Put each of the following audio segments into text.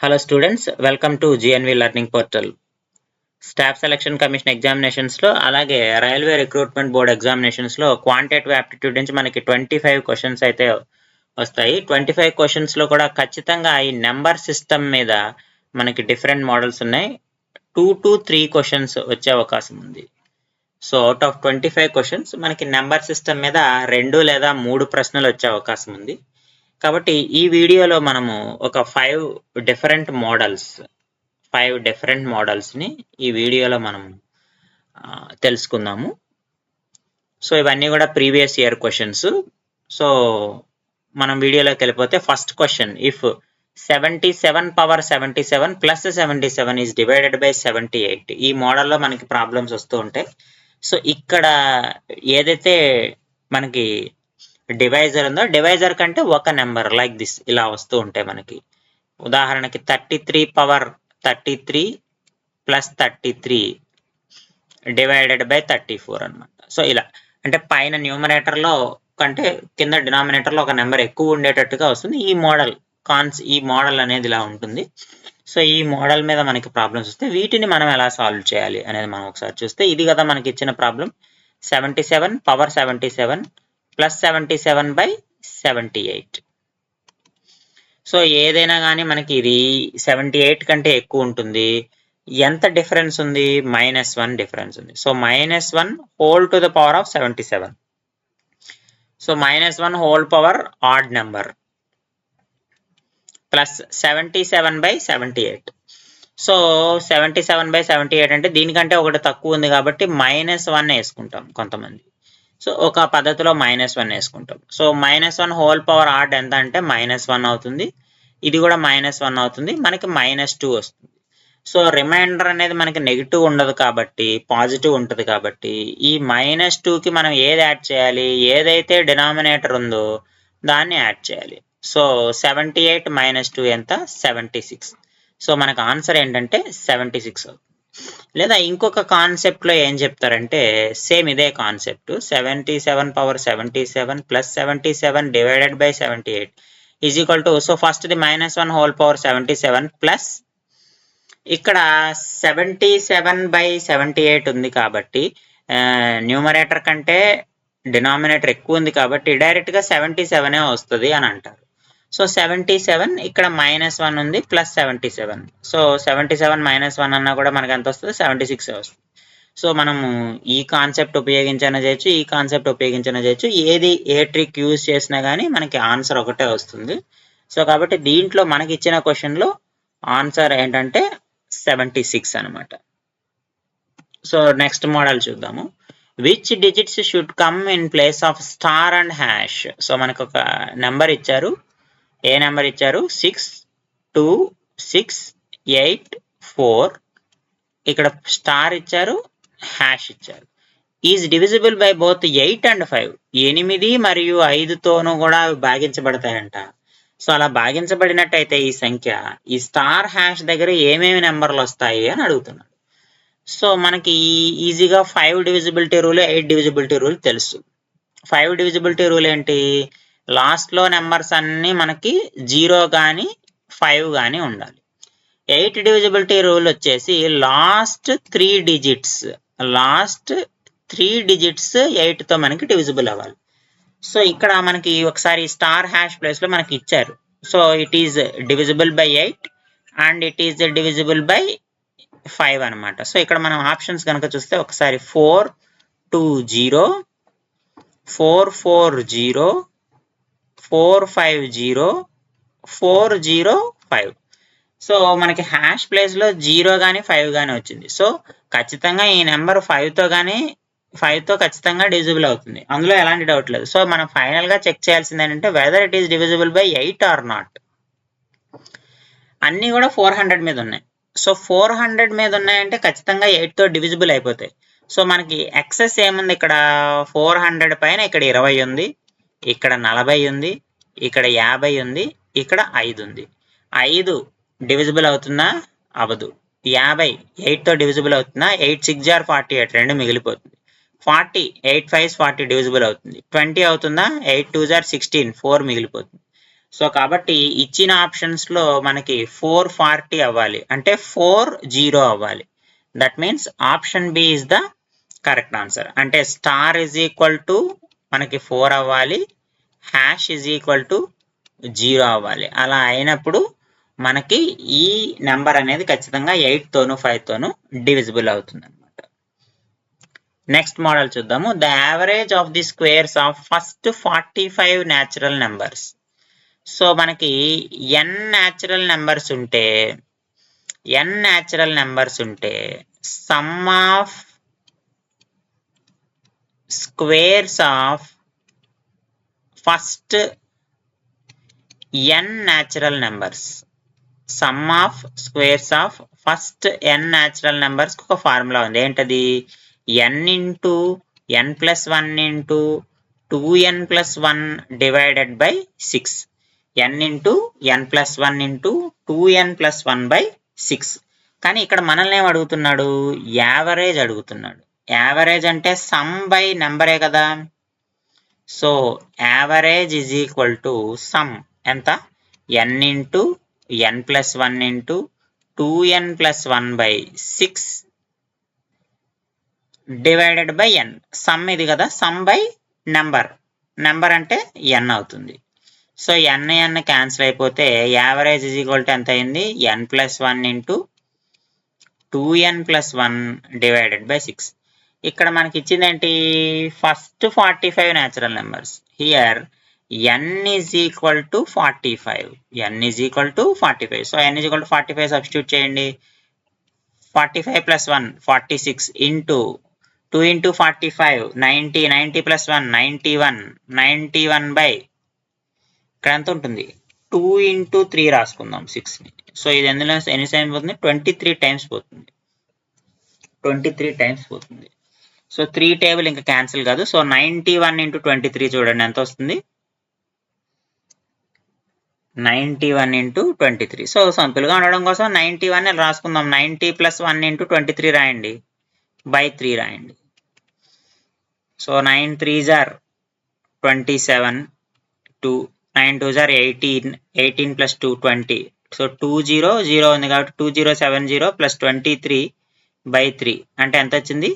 Hello students, welcome to GNV Learning Portal. Staff Selection Commission examinations లో అలాగే railway recruitment board examinations లో quantitative aptitude నుంచి మనకి 25 questions అయితే వస్తాయి. 25 క్వశ్చన్స్ లో కూడా ఖచ్చితంగా ఈ నెంబర్ సిస్టమ్ మీద మనకి డిఫరెంట్ మోడల్స్ ఉన్నాయి. 2 to 3 క్వశ్చన్స్ వచ్చే అవకాశం ఉంది. సో అవుట్ ఆఫ్ 25 క్వశ్చన్స్ మనకి నెంబర్ సిస్టమ్ మీద 2 లేదా 3 ప్రశ్నలు వచ్చే అవకాశం ఉంది. కాబట్టి ఈ వీడియోలో మనము ఒక 5 డిఫరెంట్ మోడల్స్ ని ఈ వీడియోలో మనం తెలుసుకుందాము. సో ఇవన్నీ కూడా ప్రీవియస్ ఇయర్ క్వశ్చన్స్. సో మనం వీడియోలోకి వెళ్ళిపోతే first question, if 77 power 77 plus 77 is divided by 78, ఈ మోడల్లో మనకి ప్రాబ్లమ్స్ వస్తూ ఉంటాయి. సో ఇక్కడ ఏదైతే మనకి డివైజర్ ఉందో డివైజర్ కంటే ఒక నెంబర్ లైక్ దిస్ ఇలా వస్తూ ఉంటాయి మనకి. ఉదాహరణకి 33 పవర్ 33 ప్లస్ 33 డివైడెడ్ బై 34 అనమాట. సో ఇలా అంటే పైన న్యూమరేటర్ లో కంటే కింద డినామినేటర్ లో ఒక నెంబర్ ఎక్కువ ఉండేటట్టుగా వస్తుంది. ఈ మోడల్ అనేది ఇలా ఉంటుంది. సో ఈ మోడల్ మీద మనకి ప్రాబ్లమ్స్ వస్తే వీటిని మనం ఎలా సాల్వ్ చేయాలి అనేది మనం ఒకసారి చూస్తే, ఇది కదా మనకి ఇచ్చిన problem. 77 power 77 plus 77 by 78. So ఏదైనా కానీ మనకి ఇది 78 కంటే ఎక్కువ ఉంటుంది. ఎంత డిఫరెన్స్ ఉంది? -1 డిఫరెన్స్ ఉంది. So -1 whole to the power of 77. So -1 whole power odd number plus 77 by 78. So 77 by 78 అంటే దీనికంటే ఒకటి తక్కువ ఉంది కాబట్టి -1 వేసుకుంటాం కొంతమంది. సో ఒక పద్ధతిలో -1 వేసుకుంటాం. సో -1 హోల్ పవర్ ఆడ్ ఎంత అంటే -1 అవుతుంది. ఇది కూడా -1 అవుతుంది. మనకి -2 వస్తుంది. సో రిమైండర్ అనేది మనకి నెగిటివ్ ఉండదు కాబట్టి పాజిటివ్ ఉంటుంది. కాబట్టి ఈ -2కి మనం ఏది యాడ్ చేయాలి? ఏదైతే డినామినేటర్ ఉందో దాన్ని యాడ్ చేయాలి. సో 78 - 2 ఎంత? 76. సో మనకు ఆన్సర్ ఏంటంటే 76 అవుతుంది. లేదా ఇంకొక కాన్సెప్ట్ లో ఏం చెప్తారంటే సేమ్ ఇదే concept, 77 power 77 plus 77 divided by 78 is equal to, so first the -1 whole power 77 plus ఇక్కడ 77 బై 78 ఉంది కాబట్టి న్యూమరేటర్ కంటే డినామినేటర్ ఎక్కువ ఉంది కాబట్టి డైరెక్ట్ గా 77 వస్తుంది అని అంటారు. సో 77 ఇక్కడ -1 ఉంది ప్లస్ 77. సో 77 -1 అన్నా కూడా మనకి ఎంత వస్తుంది? 76 వస్తుంది. సో మనము ఈ కాన్సెప్ట్ ఉపయోగించైనా చేయొచ్చు, ఈ కాన్సెప్ట్ ఉపయోగించైనా చేయొచ్చు. ఏ ట్రిక్ యూజ్ చేసినా కానీ మనకి ఆన్సర్ ఒకటే వస్తుంది. సో కాబట్టి దీంట్లో మనకి ఇచ్చిన క్వశ్చన్ లో ఆన్సర్ ఏంటంటే 76 అనమాట. సో నెక్స్ట్ మోడల్ చూద్దాము. Which digits should come in place of star and hash. So మనకు ఒక నెంబర్ ఇచ్చారు. ఏ నెంబర్ ఇచ్చారు? 6 2 6 8 4. ఇక్కడ స్టార్ ఇచ్చారు, హ్యాష్ ఇచ్చారు. Is divisible by both 8 and 5. 8 మరియు 5తోనూ కూడా భాగించబడతాయంట. సో అలా భాగించబడినట్టయితే ఈ సంఖ్య ఈ స్టార్ హ్యాష్ దగ్గర ఏమేమి నెంబర్లు వస్తాయి అని అడుగుతున్నాడు. సో మనకి ఈజీగా 5 డివిజిబిలిటీ రూల్, 8 డివిజిబిలిటీ రూల్ తెలుసు. 5 డివిజిబిలిటీ రూల్ ఏంటి? లాస్ట్ లో నెంబర్స్ అన్ని మనకి 0 కానీ 5 కానీ ఉండాలి. 8 డివిజిబిలిటీ రూల్ వచ్చేసి లాస్ట్ 3 డిజిట్స్ 8తో మనకి డివిజిబుల్ అవ్వాలి. సో ఇక్కడ మనకి ఒకసారి స్టార్ హ్యాష్ ప్లేస్ లో మనకి ఇచ్చారు. So it is divisible by 8 and it is divisible by 5 అనమాట. సో ఇక్కడ మనం ఆప్షన్స్ కనుక చూస్తే ఒకసారి 420 440 450 405. సో మనకి హ్యాష్ ప్లేస్ లో 0 కానీ 5 కానీ వచ్చింది. సో ఖచ్చితంగా ఈ నెంబర్ 5తో ఖచ్చితంగా డివిజిబుల్ అవుతుంది. అందులో ఎలాంటి డౌట్ లేదు. సో మనం ఫైనల్ గా చెక్ చేయాల్సింది ఏంటంటే whether it is divisible by 8 or not. అన్ని కూడా 400 మీద ఉన్నాయి. సో 400 మీద ఉన్నాయంటే ఖచ్చితంగా 8తో డివిజిబుల్ అయిపోతాయి. సో మనకి ఎక్సెస్ ఏముంది? ఇక్కడ 400 పైన ఇక్కడ 20 ఉంది, ఇక్కడ 40 ఉంది, ఇక్కడ 50 ఉంది, ఇక్కడ 5 ఉంది. 5 డివిజిబుల్ అవుతుందా? అవ్వదు. 50 8తో డివిజిబుల్ అవుతుందా? 8 6 are 48, 2 మిగిలిపోతుంది. 40 8 5 40 డివిజిబుల్ అవుతుంది. 20 అవుతుందా? 8 2 are 16, 4 మిగిలిపోతుంది. సో కాబట్టి ఇచ్చిన ఆప్షన్స్లో మనకి 440 అవ్వాలి, అంటే 40 అవ్వాలి. That means option B is the correct answer. అంటే స్టార్ ఇజ్ ఈక్వల్ టు మనకి 4 అవ్వాలి, హ్యాష్ ఇజ్ ఈక్వల్ టు 0 అవ్వాలి. అలా అయినప్పుడు మనకి ఈ నెంబర్ అనేది ఖచ్చితంగా 8 తోను 5 తోను డివిజిబుల్ అవుతుంది అనమాట. నెక్స్ట్ మోడల్ చూద్దాము. The average of the squares of first 45 natural numbers. So మనకి n న్యాచురల్ నెంబర్స్ ఉంటే some of squares of first n natural numbers, some of squares of first n natural numbers ఒక formula ఉంది. ఏంటది? n into n+1 into 2n+1 divided by 6. n into n+1 into 2n+1 by 6. కానీ ఇక్కడ మనల్ని ఏం అడుగుతున్నాడు? Average అడుగుతున్నాడు. Average అంటే సమ్ బై నెంబరే కదా. So average is equal to some ఎంత? n into n+1 into 2n+1 by 6 divided by n. Some ఇది కదా, సమ్ బై నెంబర్ అంటే n అవుతుంది. సో n క్యాన్సిల్ అయిపోతే యావరేజ్ ఈజ్ ఈక్వల్ టు ఎంత అయింది? n+1 into 2n+1 divided by 6. ఇక్కడ మనకి ఇచ్చింది ఏంటి? First 45 natural numbers. Here n is equal to 45. n is equal to 45. So n is equal to 45 substitute చేయండి. 45+1 46 into 2 into 45 90, 90+1 91, 91 by ఇక్కడ ఎంత ఉంటుంది? 2 ఇంటూ 3 రాసుకుందాం 6ని. సో ఇది ఎందులో ఎన్ని టైమ్స్ పోతుంది? 23 టైమ్స్ పోతుంది. 23 టైమ్స్ పోతుంది. సో 3 టేబుల్ ఇంకా క్యాన్సిల్ కాదు. సో 91 ఇంటూ 23 చూడండి ఎంత వస్తుంది? 91 ఇంటూ 23. సో సింపుల్గా ఉండడం కోసం 91 రాసుకుందాం. 90+1 ఇంటూ 23 రాయండి, బై 3 రాయండి. So 9 3s are 27, 2 9 2s are 18, 18 plus 2 20. So 20 0 ఉంది కాబట్టి 2070 ప్లస్ 23 బై 3 అంటే ఎంత వచ్చింది?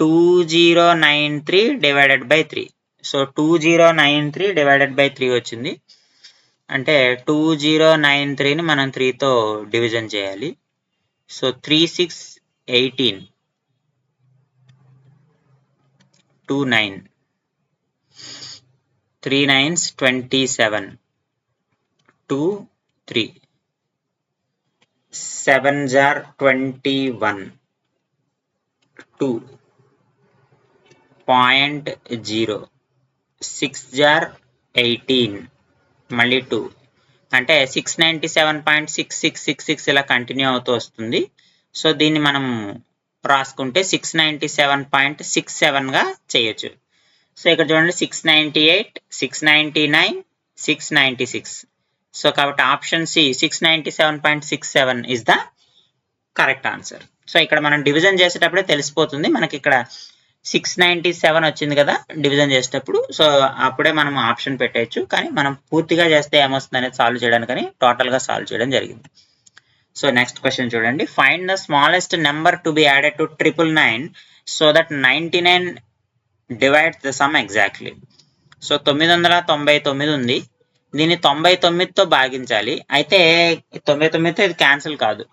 2093 divided by 3. So 2093 divided by 3 వచ్చింది. అంటే 2093ని మనం 3తో డివిజన్ చేయాలి. So 3 6 18, 2 9, 3 9s 27, 2 3, 7s are 21, 2 0, 6s are 18, మళ్ళీ 2 అంటే 697.6666 ఇలా కంటిన్యూ అవుతూ వస్తుంది. సో దీన్ని మనం రాసుకుంటే 697.67గా చేయొచ్చు. సో ఇక్కడ చూడండి 698, 699, 696. సో కాబట్టి option C 697.67 is the correct answer. So ఇక్కడ మనం డివిజన్ చేసేటప్పుడే తెలిసిపోతుంది మనకి. ఇక్కడ 697 వచ్చింది కదా డివిజన్ చేసేటప్పుడు. సో అప్పుడే మనం ఆప్షన్ పెట్టేయచ్చు. కానీ మనం పూర్తిగా చేస్తే ఏమొస్తుంది అనేది సాల్వ్ చేయడానికని టోటల్గా సాల్వ్ చేయడం జరిగింది. సో నెక్స్ట్ క్వశ్చన్ చూడండి. Find the smallest number to be added to 999 so that 99 divides the sum exactly. So 999 ఉంది, దీన్ని 99తో భాగించాలి. అయితే 99తో ఇది క్యాన్సిల్ కాదు.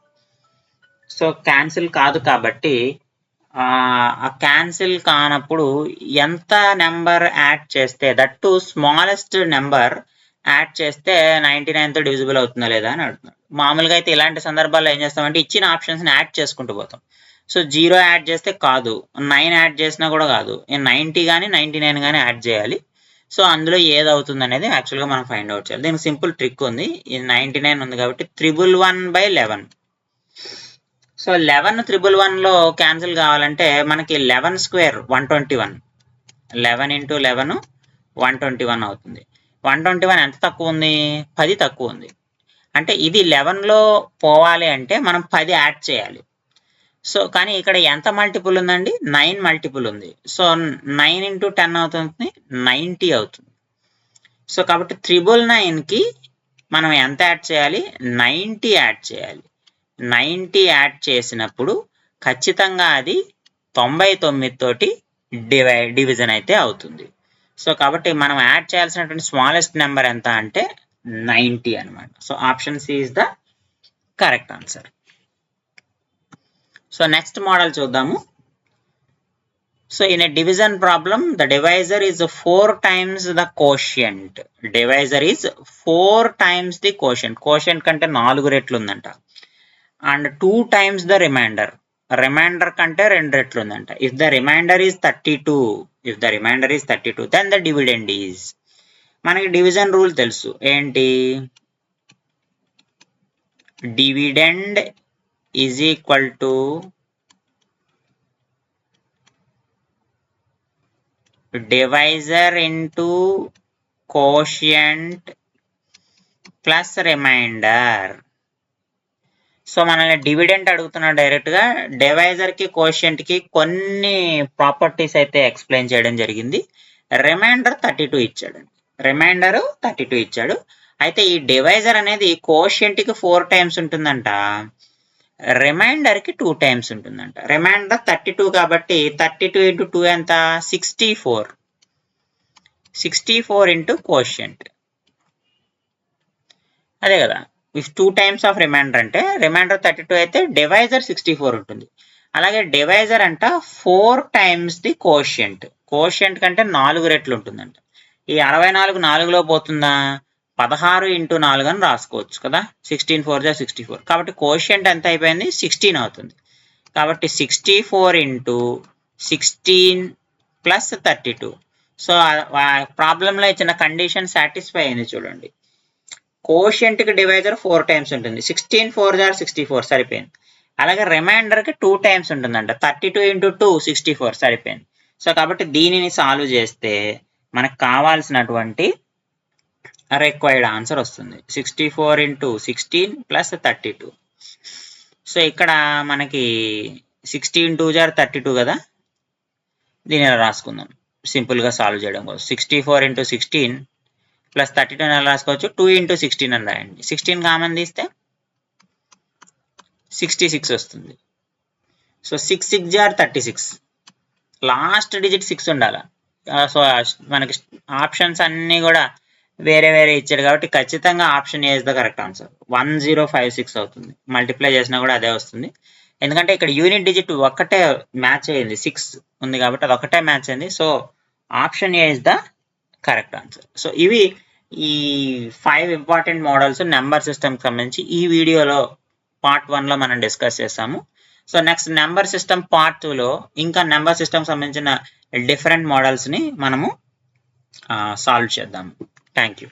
సో క్యాన్సిల్ కాదు కాబట్టి ఆ క్యాన్సిల్ కానప్పుడు ఎంత నెంబర్ యాడ్ చేస్తే, that to smallest number add చేస్తే 99తో డివిజిబుల్ అవుతుందా లేదా అని అడుగుతున్నాడు. మామూలుగా అయితే ఇలాంటి సందర్భాల్లో ఏం చేస్తామంటే ఇచ్చిన ఆప్షన్స్ని యాడ్ చేసుకుంటూ పోతాం. సో 0 యాడ్ చేస్తే కాదు, 9 యాడ్ చేసినా కూడా కాదు, 90 కానీ 99 కానీ యాడ్ చేయాలి. సో అందులో ఏది అవుతుంది అనేది యాక్చువల్గా మనం ఫైండ్ అవుట్ చేయాలి. దీనికి సింపుల్ ట్రిక్ ఉంది. ఇది 99 ఉంది కాబట్టి 111/11. సో 11 111లో క్యాన్సిల్ కావాలంటే మనకి 11 స్క్వేర్ 121, 11 ఇంటూ 11 121 అవుతుంది. 121 ఎంత తక్కువ ఉంది? 10 తక్కువ ఉంది. అంటే ఇది 11లో పోవాలి అంటే మనం 10 యాడ్ చేయాలి. సో కానీ ఇక్కడ ఎంత మల్టిపుల్ ఉందండి? 9 మల్టిపుల్ ఉంది. సో 9 ఇంటూ 10 అవుతుంది 90 అవుతుంది. సో కాబట్టి 999కి మనం ఎంత యాడ్ చేయాలి? 90 యాడ్ చేయాలి. 90 యాడ్ చేసినప్పుడు ఖచ్చితంగా అది 99 తోటి డివిజన్ అయితే అవుతుంది. సో కాబట్టి మనం యాడ్ చేయాల్సినటువంటి స్మాలెస్ట్ నెంబర్ ఎంత అంటే 90 అనమాట. So option C is the correct answer. So next model చూద్దాము. So in a division problem, the divisor is 4 times the quotient. Divisor is 4 times the quotient. Quotient కంటే 4 రెట్లు ఉందంట. And 2 times the remainder. Remainder కంటే 2 రెట్లు ఉందంట. If the remainder is 32, then the dividend is. మనకి division rule తెలుసు. ఏంటి? Dividend is equal to divisor into quotient plus remainder. So మనల్ని డివిడెంట్ అడుగుతున్నాడు డైరెక్ట్గా. డివైజర్కి కోషియంట్కి కొన్ని ప్రాపర్టీస్ అయితే ఎక్స్ప్లెయిన్ చేయడం జరిగింది. రిమైండర్ 32 ఇచ్చాడండి. రిమైండర్ 32 ఇచ్చాడు. అయితే ఈ డివైజర్ అనేది కోషియంట్కి 4 టైమ్స్ ఉంటుందంట, రిమైండర్కి 2 టైమ్స్ ఉంటుందంట. రిమైండర్ 32 కాబట్టి 32 ఇంటూ 2 ఎంత? 64. 64 ఇంటూ కోషియంట్, అదే కదా. ఇఫ్ 2 టైమ్స్ ఆఫ్ రిమైండర్ అంటే రిమైండర్ 32 అయితే డివైజర్ 64 ఉంటుంది. అలాగే డివైజర్ అంట 4 టైమ్స్ ది కోషియంట్. కోషియంట్ కంటే 4 రెట్లు ఉంటుందంట. ఈ 64 4లో పోతుందా? 16 ఇంటూ 4 అని రాసుకోవచ్చు కదా. 16 4 జా 64. కాబట్టి కోషియంట్ ఎంత అయిపోయింది? 16 అవుతుంది. కాబట్టి 64 ఇంటూ 16 ప్లస్ 32. సో ప్రాబ్లంలో ఇచ్చిన కండిషన్ సాటిస్ఫై అయింది చూడండి. కోషియంట్కి డివైజర్ 4 టైమ్స్ ఉంటుంది. 16 4 జా 64 సరిపోయింది. అలాగే రిమైండర్కి 2 టైమ్స్ ఉంటుందంట. 32 ఇంటూ 2 64 సరిపోయింది. సో కాబట్టి దీనిని సాల్వ్ చేస్తే మనకు కావాల్సినటువంటి రిక్వైర్డ్ ఆన్సర్ వస్తుంది. 64 ఇంటూ 16 ప్లస్ 32. సో ఇక్కడ మనకి 16 2 జా 32 కదా. దీని ఎలా రాసుకుందాం సింపుల్గా సాల్వ్ చేయడం కోసం. 64 ఇంటూ 16 ప్లస్ 32 ఎలా రాసుకోవచ్చు? 2 ఇంటూ 16 అని రాయండి. 16 కామన్ తీస్తే 66 వస్తుంది. సో 6 6 జా 36. లాస్ట్ డిజిట్ 6 ఉండాలి. సో మనకి ఆప్షన్స్ అన్నీ కూడా వేరే వేరే ఇచ్చాడు కాబట్టి ఖచ్చితంగా option A is the correct answer. 1056 అవుతుంది. మల్టిప్లై చేసినా కూడా అదే వస్తుంది. ఎందుకంటే ఇక్కడ యూనిట్ డిజిట్ ఒక్కటే మ్యాచ్ అయ్యింది, 6 ఉంది కాబట్టి అది ఒకటే మ్యాచ్ అయింది. So option A is the correct answer. So ఇవి ఈ 5 ఇంపార్టెంట్ మోడల్స్ నెంబర్ సిస్టమ్కి సంబంధించి ఈ వీడియోలో పార్ట్ 1లో మనం డిస్కస్ చేస్తాము. So next number system part 2లో ఇంకా నెంబర్ సిస్టమ్కి సంబంధించిన డిఫరెంట్ మోడల్స్ని మనము సాల్వ్ చేద్దాము. Thank you.